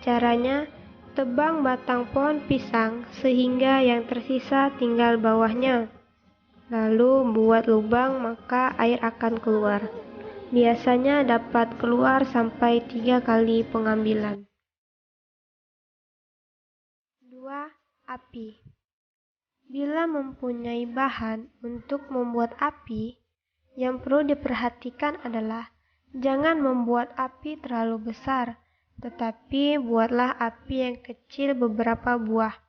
Caranya, tebang batang pohon pisang sehingga yang tersisa tinggal bawahnya. Lalu buat lubang maka air akan keluar. Biasanya dapat keluar sampai 3 kali pengambilan. 2. Api. Bila mempunyai bahan untuk membuat api, yang perlu diperhatikan adalah jangan membuat api terlalu besar, tetapi buatlah api yang kecil beberapa buah.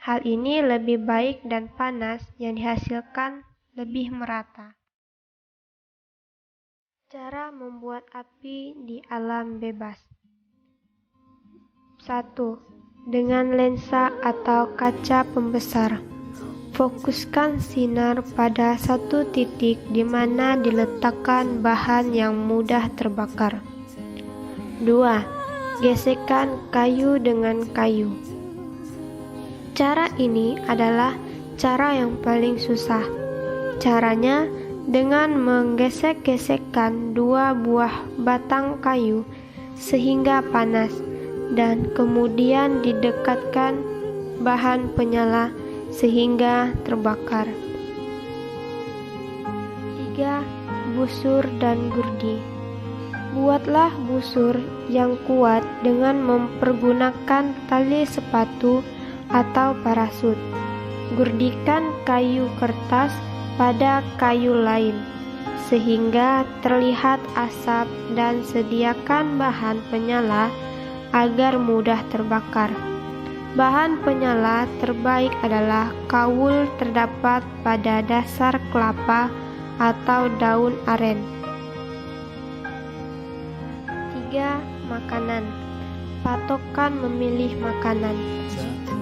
Hal ini lebih baik dan panas yang dihasilkan lebih merata. Cara membuat api di alam bebas. 1. Dengan lensa atau kaca pembesar. Fokuskan sinar pada satu titik di mana diletakkan bahan yang mudah terbakar. 2. Gesekkan kayu dengan kayu. Cara ini adalah cara yang paling susah. Caranya dengan menggesek-gesekkan 2 buah batang kayu sehingga panas dan kemudian didekatkan bahan penyala sehingga terbakar. 3. Busur dan gurdi. Buatlah busur yang kuat dengan mempergunakan tali sepatu atau parasut. Gurdikan kayu kertas pada kayu lain sehingga terlihat asap dan sediakan bahan penyala agar mudah terbakar. Bahan penyala terbaik adalah kawul terdapat pada dasar kelapa atau daun aren. 3. Makanan. Patokan memilih makanan.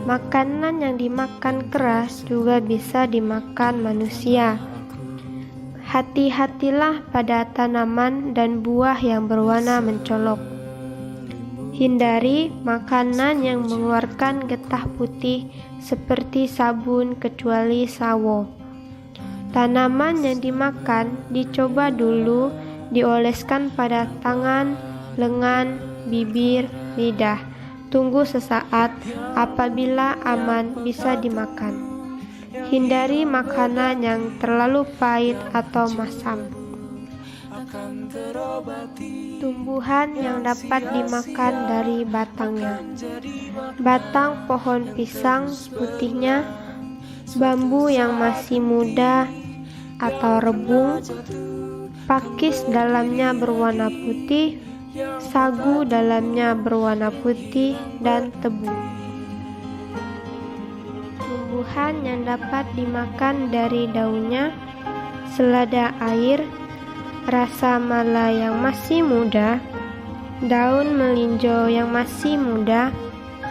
Makanan yang dimakan keras juga bisa dimakan manusia. Hati-hatilah pada tanaman dan buah yang berwarna mencolok. Hindari makanan yang mengeluarkan getah putih seperti sabun kecuali sawo. Tanaman yang dimakan dicoba dulu dioleskan pada tangan, lengan, bibir, lidah. Tunggu sesaat, apabila aman bisa dimakan. Hindari makanan yang terlalu pahit atau masam. Tumbuhan yang dapat dimakan dari batangnya. Batang pohon pisang putihnya, bambu yang masih muda atau rebung, pakis dalamnya berwarna putih, sagu dalamnya berwarna putih, dan tebu. Tumbuhan yang dapat dimakan dari daunnya, selada air, rasa mala yang masih muda, daun melinjo yang masih muda,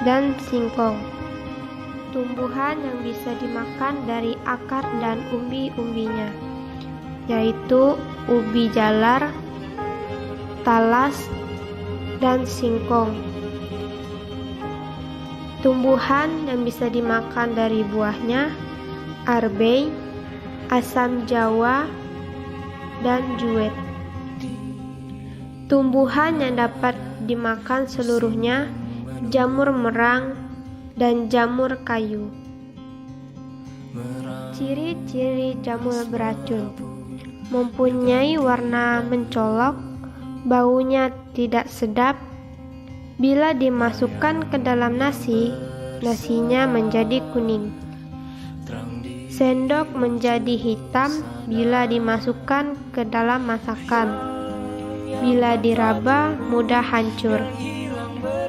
dan singkong. Tumbuhan yang bisa dimakan dari akar dan umbi-umbinya, yaitu ubi jalar, talas, dan singkong. Tumbuhan yang bisa dimakan dari buahnya, arbei, asam jawa, dan juet. Tumbuhan yang dapat dimakan seluruhnya, jamur merang dan jamur kayu. Ciri-ciri jamur beracun: mempunyai warna mencolok, baunya tidak sedap. Bila dimasukkan ke dalam nasi, nasinya menjadi kuning. Sendok menjadi hitam bila dimasukkan ke dalam masakan. Bila diraba, mudah hancur.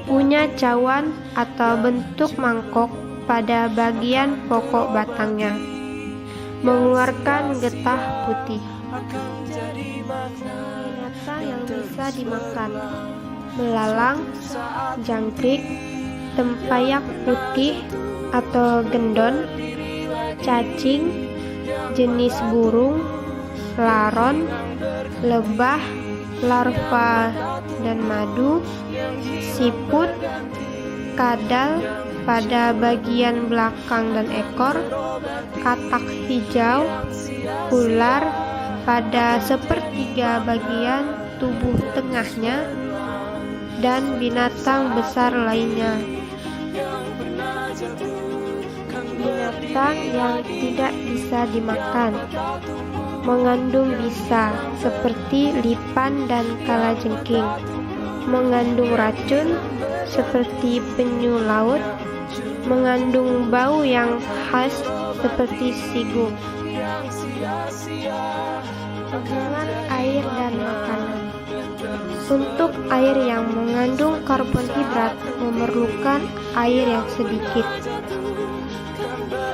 Punya cawan atau bentuk mangkok pada bagian pokok batangnya. Mengeluarkan getah putih. Binatang yang bisa dimakan: belalang, jangkrik, tempayak putih atau gendon, cacing, jenis burung, laron, lebah, larva dan madu, siput, kadal pada bagian belakang dan ekor, katak hijau, ular pada sepertiga bagian tubuh tengahnya, dan binatang besar lainnya. Binatang yang tidak bisa dimakan mengandung bisa seperti lipan dan kalajengking, mengandung racun seperti penyu laut, mengandung bau yang khas seperti sigung. Hubungan air dan makanan. Untuk air yang mengandung karbohidrat memerlukan air yang sedikit.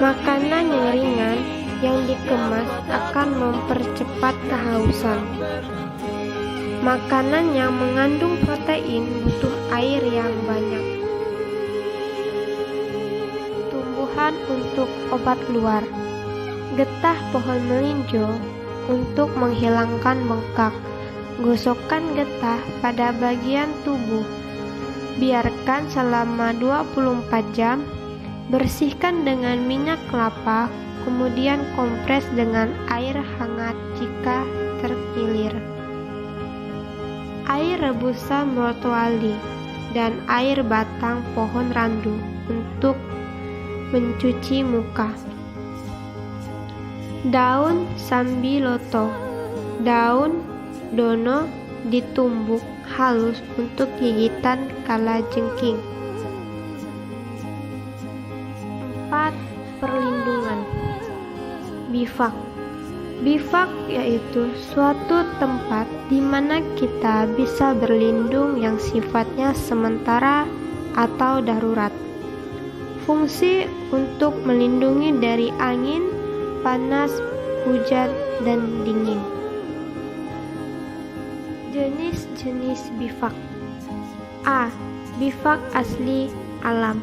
Makanan yang ringan yang dikemas akan mempercepat kehausan. Makanan yang mengandung protein butuh air yang banyak. Tumbuhan untuk obat luar. Getah pohon melinjo untuk menghilangkan bengkak. Gosokkan getah pada bagian tubuh. Biarkan selama 24 jam. Bersihkan dengan minyak kelapa, kemudian kompres dengan air hangat jika terkilir. Air rebusan brokoli dan air batang pohon randu untuk mencuci muka. Daun sambiloto, daun dono ditumbuk halus untuk gigitan kalajengking. 4. Perlindungan. Bivak. Bivak yaitu suatu tempat di mana kita bisa berlindung yang sifatnya sementara atau darurat. Fungsi untuk melindungi dari angin, panas, hujan, dan dingin. Jenis-jenis bivak. A. Bivak asli alam.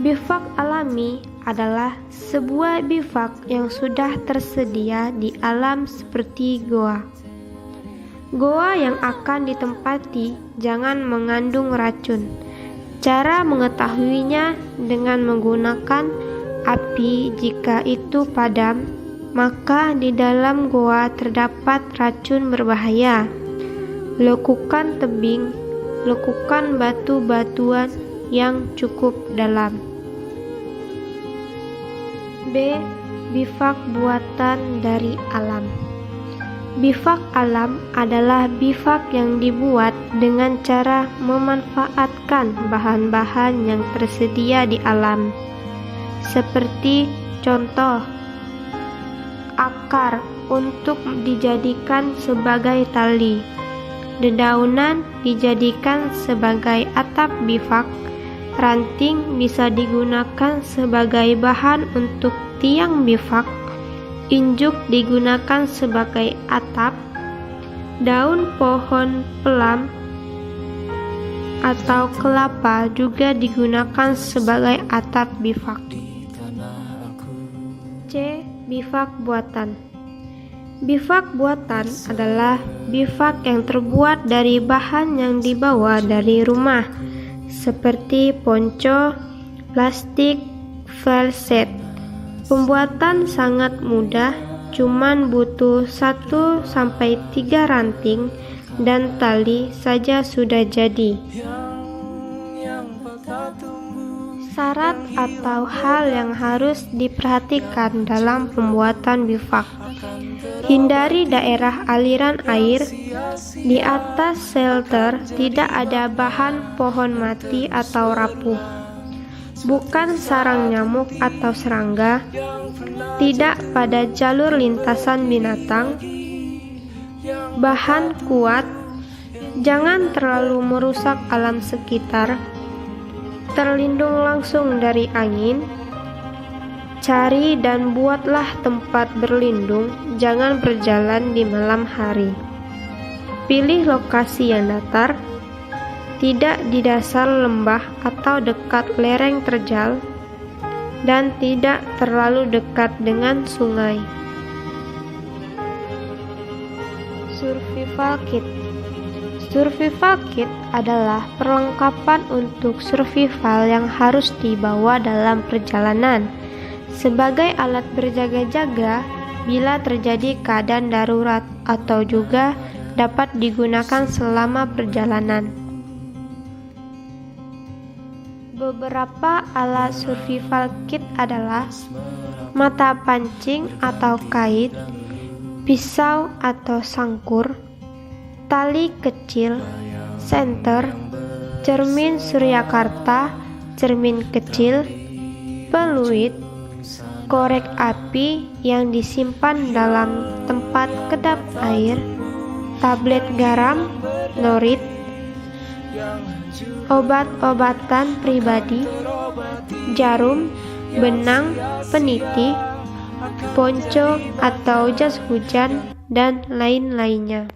Bivak alami adalah sebuah bivak yang sudah tersedia di alam seperti goa. Goa yang akan ditempati jangan mengandung racun. Cara mengetahuinya dengan menggunakan api. Jika itu padam, maka di dalam goa terdapat racun berbahaya. Lekukan tebing, lekukan batu-batuan yang cukup dalam. B. Bivak buatan dari alam. Bivak alam adalah bivak yang dibuat dengan cara memanfaatkan bahan-bahan yang tersedia di alam. Seperti contoh, akar untuk dijadikan sebagai tali, dedaunan dijadikan sebagai atap bivak, ranting bisa digunakan sebagai bahan untuk tiang bivak, injuk digunakan sebagai atap, daun pohon pelam atau kelapa juga digunakan sebagai atap bivak. C. Bivak buatan. Bivak buatan adalah bivak yang terbuat dari bahan yang dibawa dari rumah, seperti ponco, plastik, velvet. Pembuatan sangat mudah, cuman butuh 1-3 ranting dan tali saja sudah jadi. Syarat atau hal yang harus diperhatikan dalam pembuatan bivak. Hindari daerah aliran air. Di atas shelter tidak ada bahan pohon mati atau rapuh. Bukan sarang nyamuk atau serangga. Tidak pada jalur lintasan binatang. Bahan kuat. Jangan terlalu merusak alam sekitar. Terlindung langsung dari angin. Cari dan buatlah tempat berlindung, jangan berjalan di malam hari. Pilih lokasi yang datar, tidak di dasar lembah atau dekat lereng terjal, dan tidak terlalu dekat dengan sungai. Survival kit. Survival kit adalah perlengkapan untuk survival yang harus dibawa dalam perjalanan sebagai alat berjaga-jaga bila terjadi keadaan darurat, atau juga dapat digunakan selama perjalanan. Beberapa alat survival kit adalah mata pancing atau kait, pisau atau sangkur, tali kecil, senter, cermin suryakarta, cermin kecil, peluit, korek api yang disimpan dalam tempat kedap air, tablet garam, norit, obat-obatan pribadi, jarum, benang, peniti, ponco atau jas hujan, dan lain-lainnya.